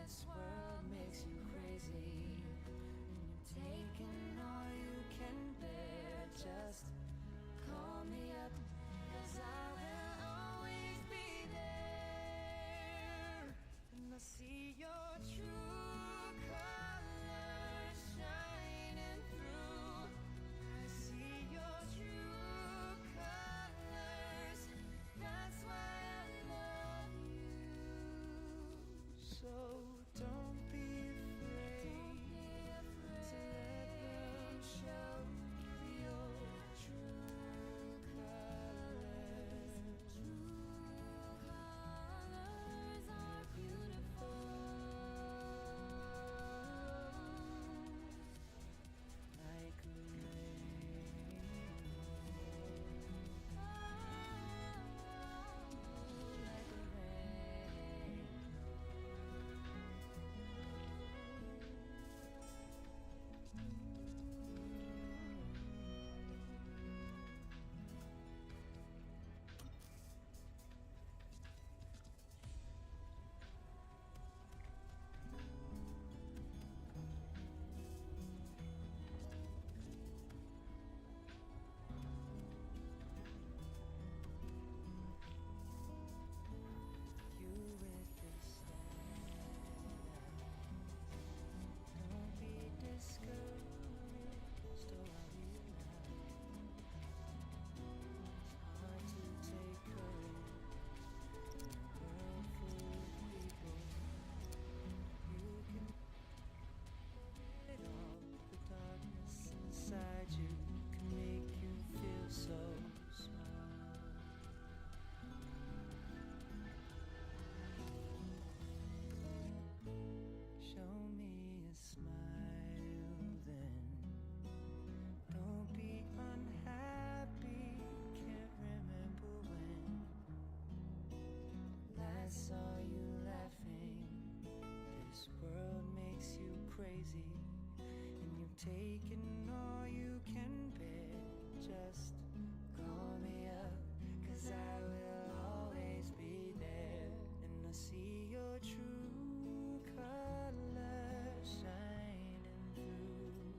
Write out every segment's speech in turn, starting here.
This world makes you crazy, and you're taking all you can bear. Just call me up, 'cause I will always be there. And I see your true colors shining through. I see your true colors. That's why I love you. So don't be afraid to let them show your true colors. True colors are beautiful, like rain. Like rain. You with the don't be discouraged, oh I realize it's hard to take courage in a world full of people. You can it all, the darkness inside you can make you feel so small. Show me a smile then. Don't be unhappy. Can't remember when last saw you laughing. This world makes you crazy, and you've taken all you can bear. Just call me up, 'cause I will always be there. And I see your true colors shining through.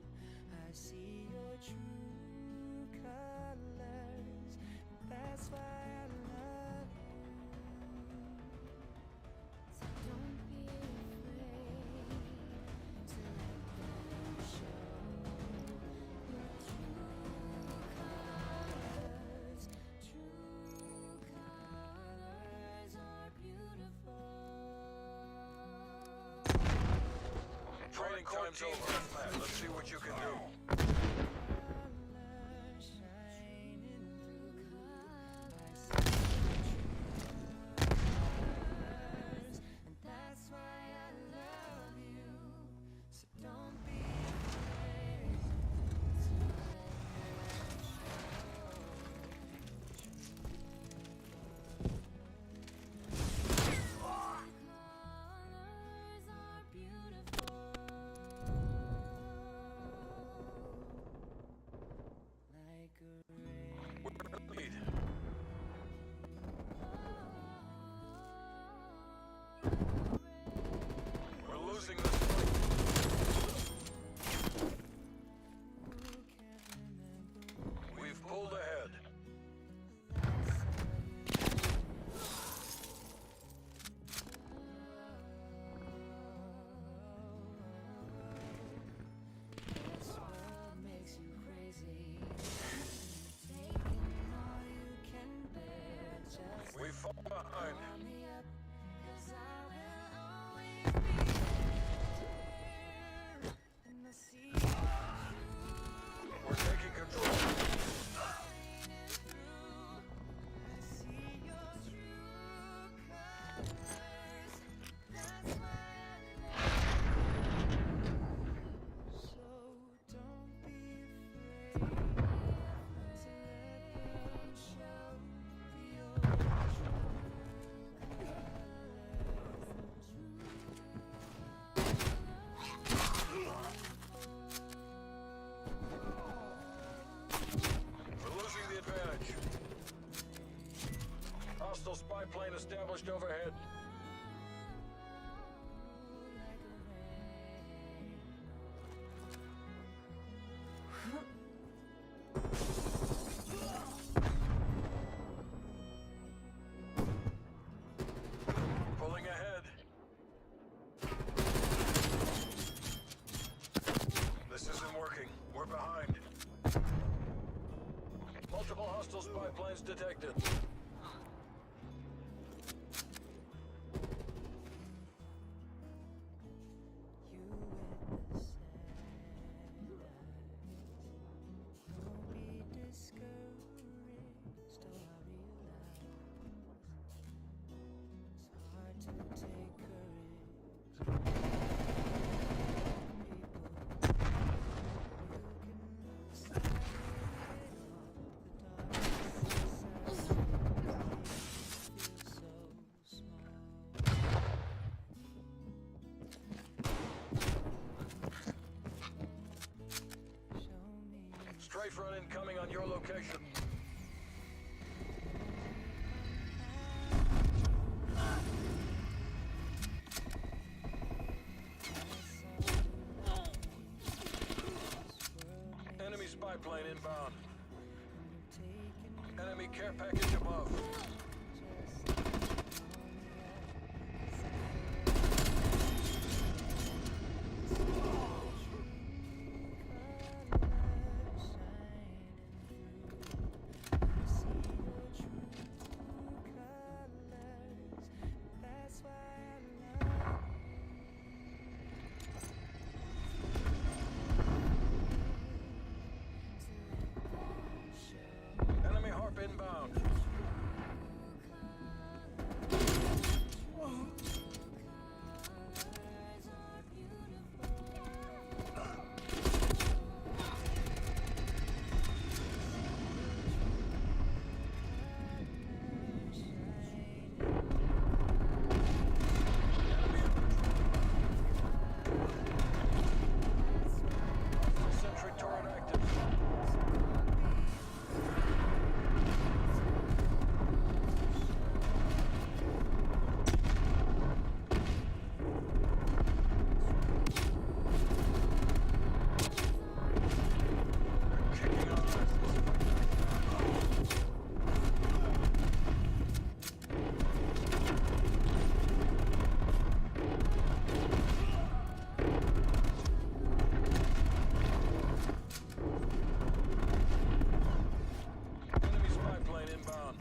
I see your true colors. That's why I love you. So don't be afraid to let them show your true colors. True colors are beautiful. Training time's over. Let's see what you can do. Colors shining through. I see your colors, and that's why I love you. So don't be afraid to let them colors are beautiful, like a rain. Lead. We're losing this fight. Who can't remember We've pulled ahead. this world makes you crazy? Taking all you can bear. Just We fall behind. call me up, 'cause I will always be there. And I see your true We're taking control. shining through. I see your true colors. That's why I love you. So don't be afraid to let them show your true We're losing the advantage. Hostile spy plane established overhead. lines detected. You with the sad eyes. Don't be discouraged, oh I realize it's hard to take courage. Strafe run incoming on your location. Enemy spy plane inbound. Enemy care package above. Enemy harp inbound. Sentry turret active. Kicking off. Enemy spy plane inbound.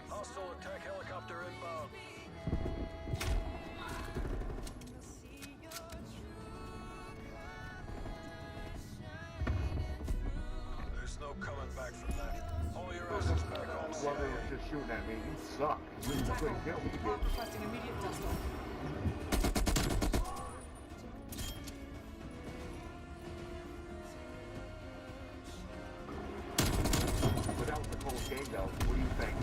Hostile attack helicopter inbound. There's no coming back from that. All your assets back home. Well, they were just shooting at me. You suck. You couldn't kill me, you did. Requesting immediate dust off. But that was the whole game, though. What do you think?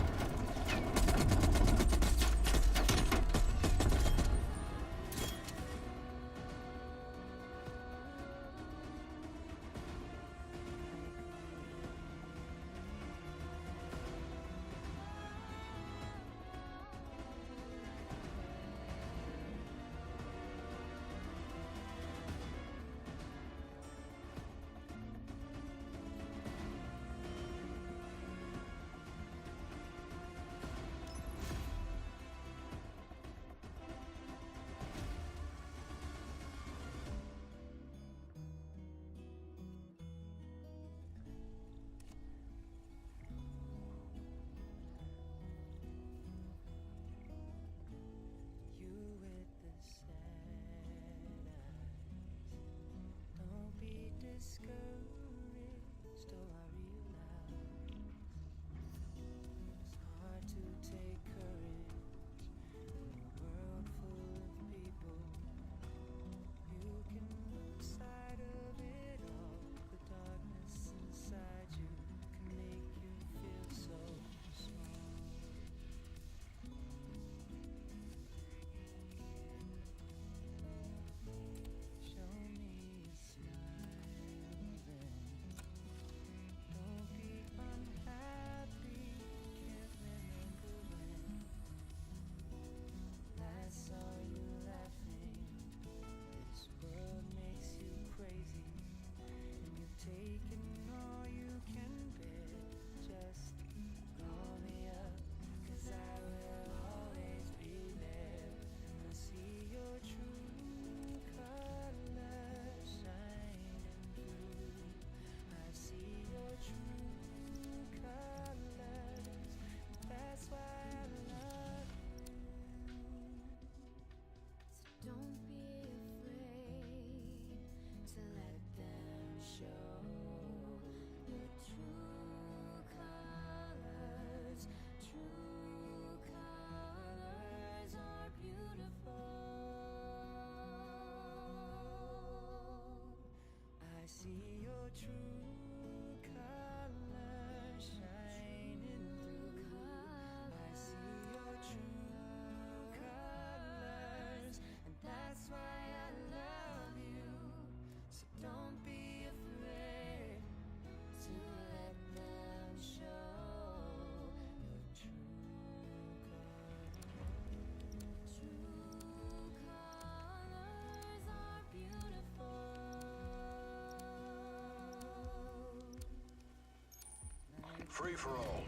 Free for all.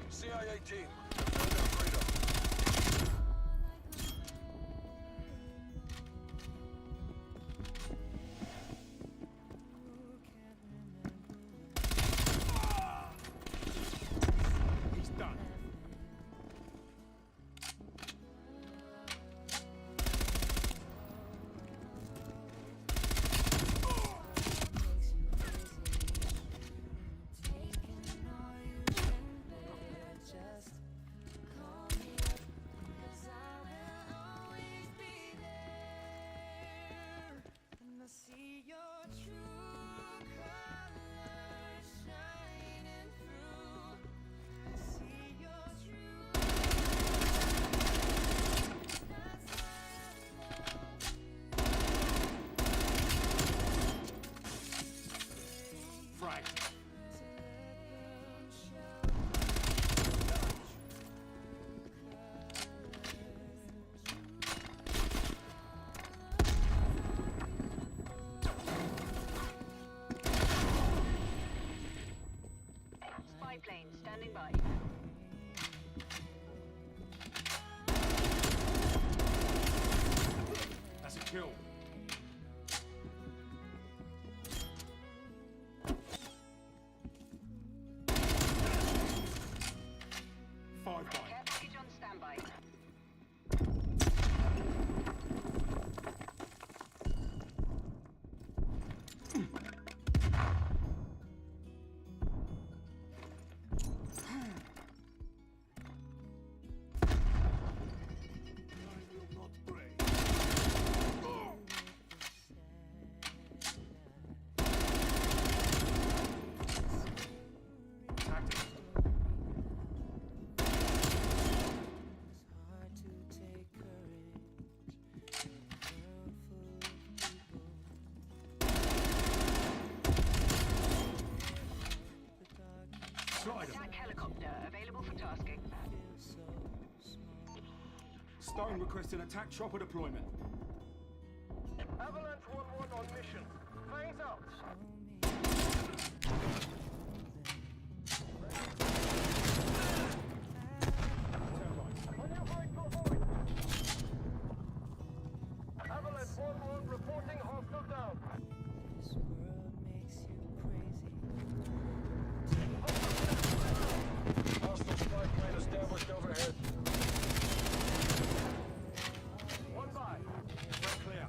CIA team, defend their freedom. He's done. See your true colors shining through. I see your true. That's why I love Frag. Spy plane standing by. That's a kill. Five by. Care package on standby. Tactics. hard to take courage in a world full of people. The darkness Slide 'em. Attack helicopter available for tasking. feels so small. Stone requesting attack chopper deployment. Avalanche 1-1 on mission. Phase out. Turbine. On your right for void. Avalanche 1-1 reporting hostile down. This world makes you crazy. Hostile spy plane established overhead. One by. Frag clear.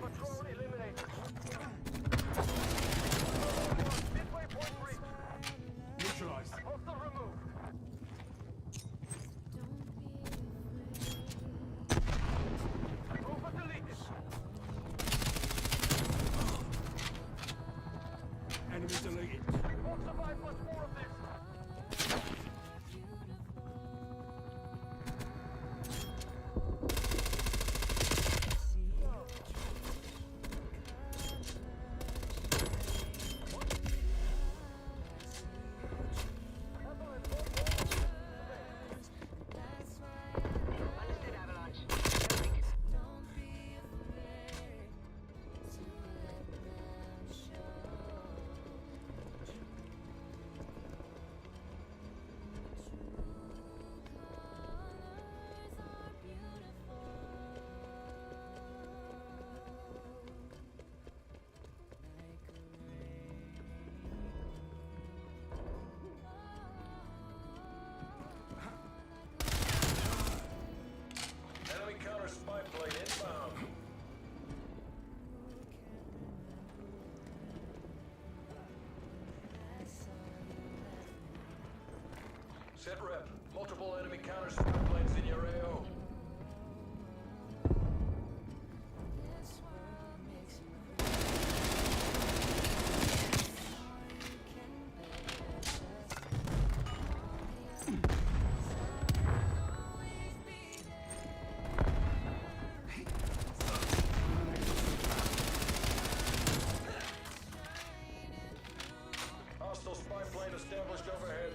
Patrol eliminated. Midway point reached. Neutralized. Hostile removed. Over deleted. Enemy deleted. Won't survive much more of this. Understood, Avalanche. Traffic. Don't be afraid to let them show. Enemy counter spy plane inbound. Sit rep. Multiple enemy counter spy planes in your AO. Hostile spy plane established overhead.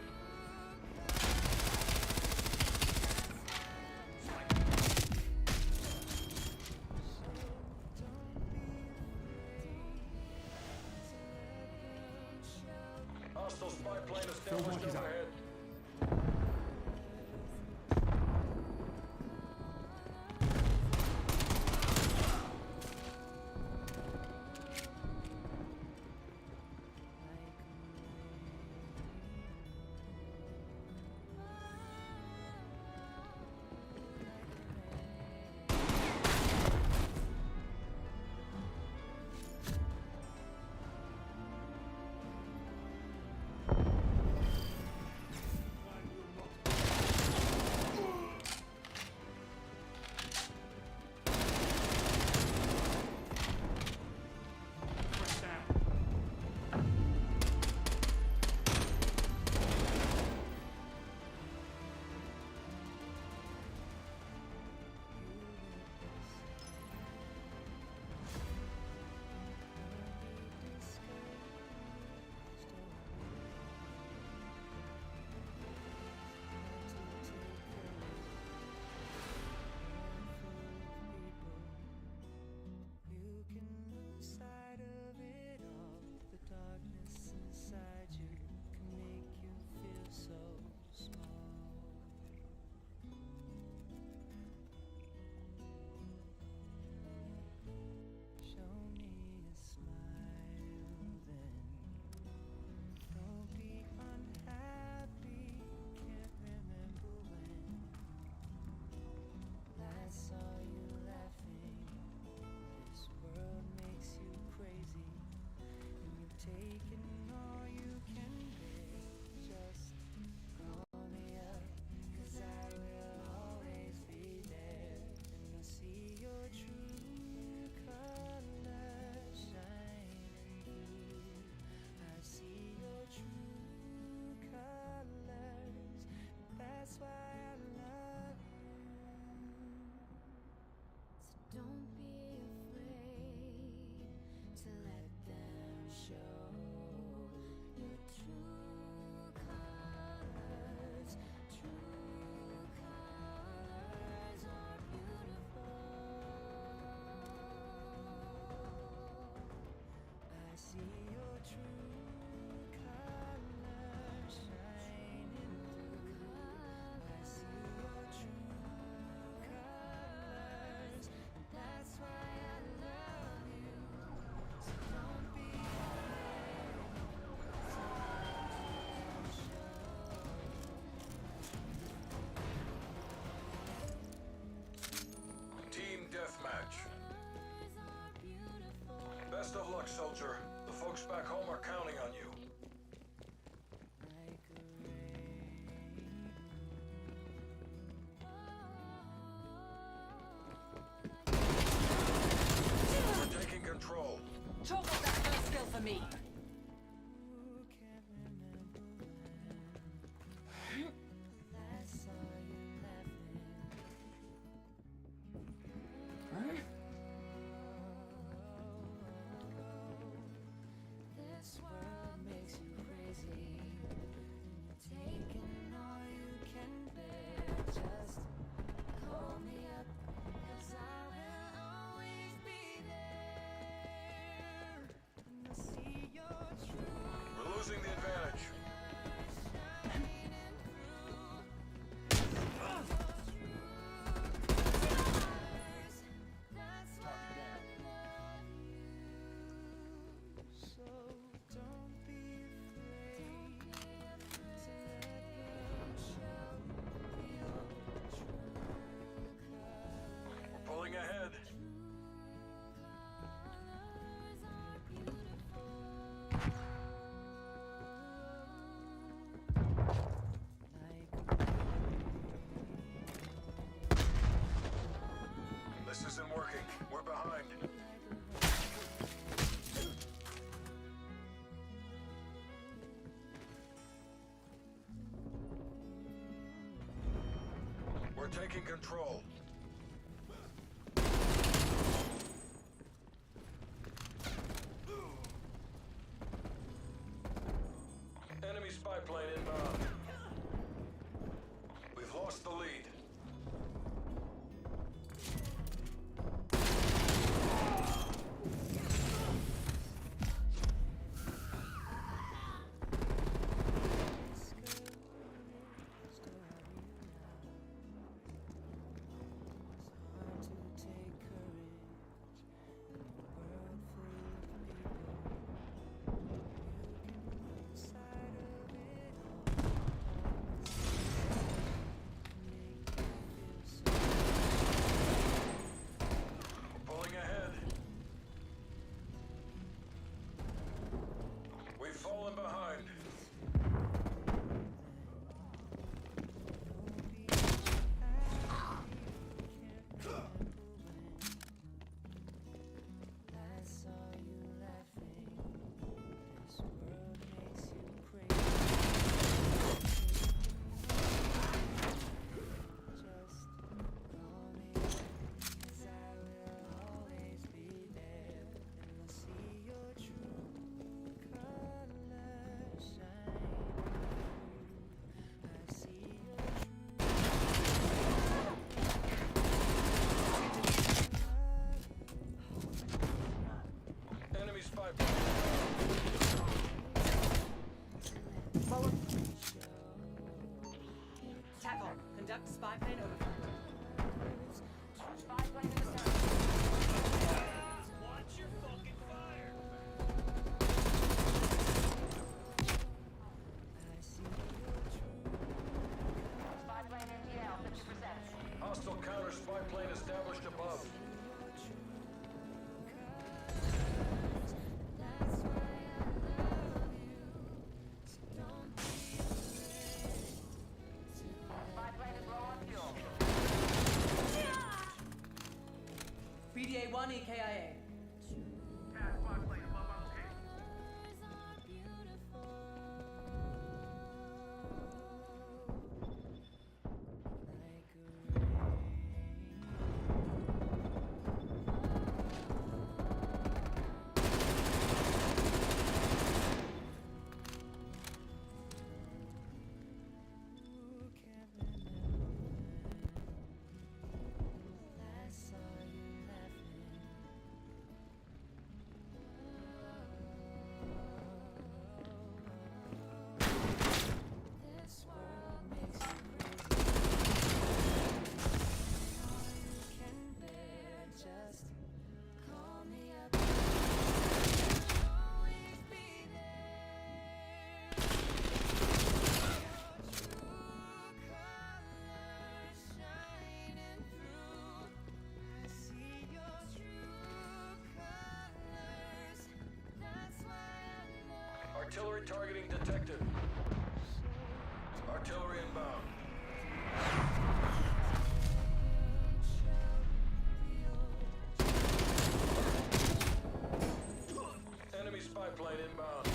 spy plane Field established mark is up. overhead. Press down. You can lose sight of it all. The darkness inside you can make you feel so small. Show me a smile then. Don't be unhappy. Can't remember when last saw you laughing. This world makes you crazy, and you've taken all you can bear. Just call me up, 'cause I will always be there. And I see your true colors shining through. I see your true colors. That's why I love you. So don't be afraid to let them show your true colors. True colors are beautiful. I see your true colors shining through. I see your true colors. That's why I love you. So don't be afraid to let them Team deathmatch. colors are beautiful. Best of luck, soldier. The folks back home are counting on you. Like a rainbow. We're taking control. Chalk up that first skill for me. Who can't remember when last saw you laughing? This world makes you crazy. You're taking all you can bear. Just call me up, 'cause I will always be there. And I see your true We're losing the advantage. shining through. Your true colors. That's why I love you. So don't be afraid to let them show your true colors. We're pulling ahead. This isn't working. We're behind. We're taking control. Enemy spy plane inbound. We've lost the lead. above. Spy plane is low on fuel. BDA 1 EKIA. Pass spy plane above our location. Artillery targeting detected. Artillery inbound. Enemy spy plane inbound.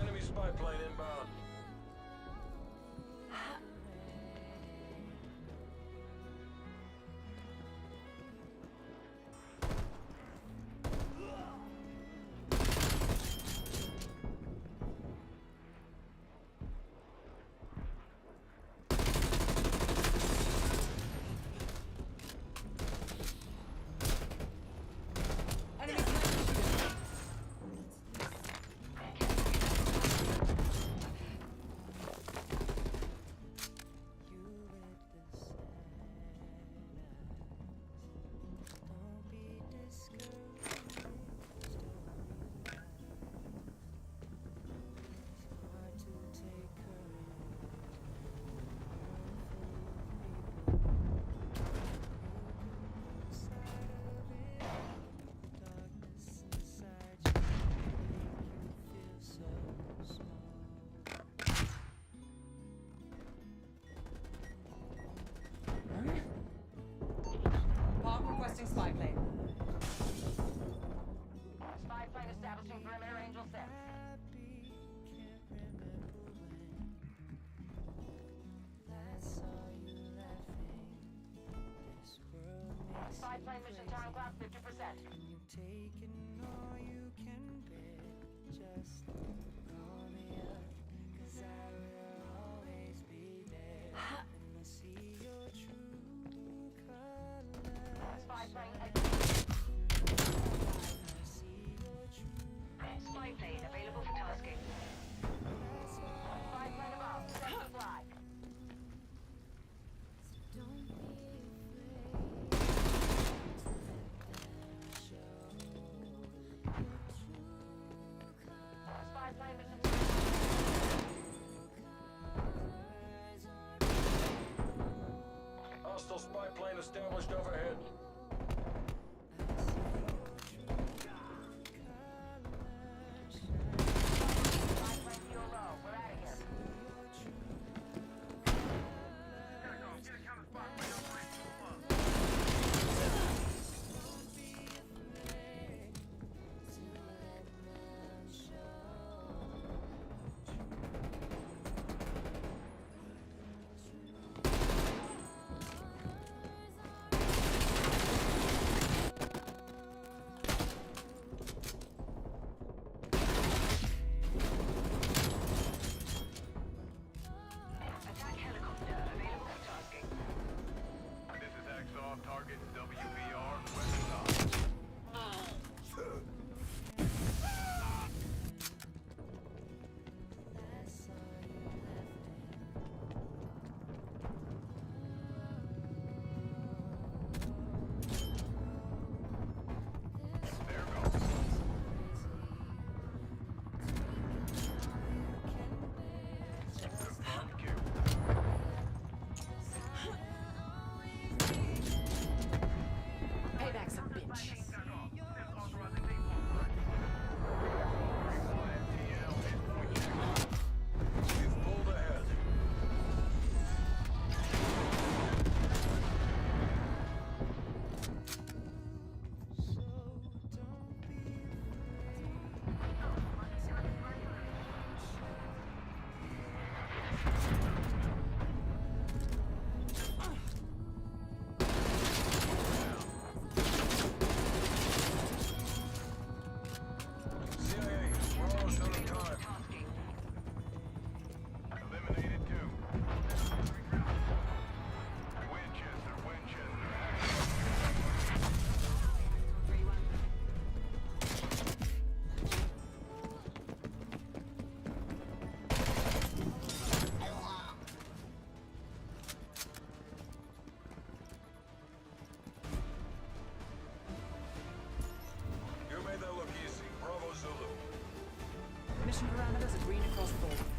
Enemy spy plane inbound. Enemy sniper. Park requesting spy plane. Spy plane establishing perimeter Angel 6. Spy plane mission time clock 50%. Taking all you can bear, just call me up, 'cause I will always be there. And I see your true colors. Spy plane I see your true. Spy plane available for tasking. Spy plane above. Set to fly. Don't be Spy plane mission. Hostile spy plane established overhead. Spy plane fuel low. We're out of here. Gotta go. Get a counter spy plane operational above. 4.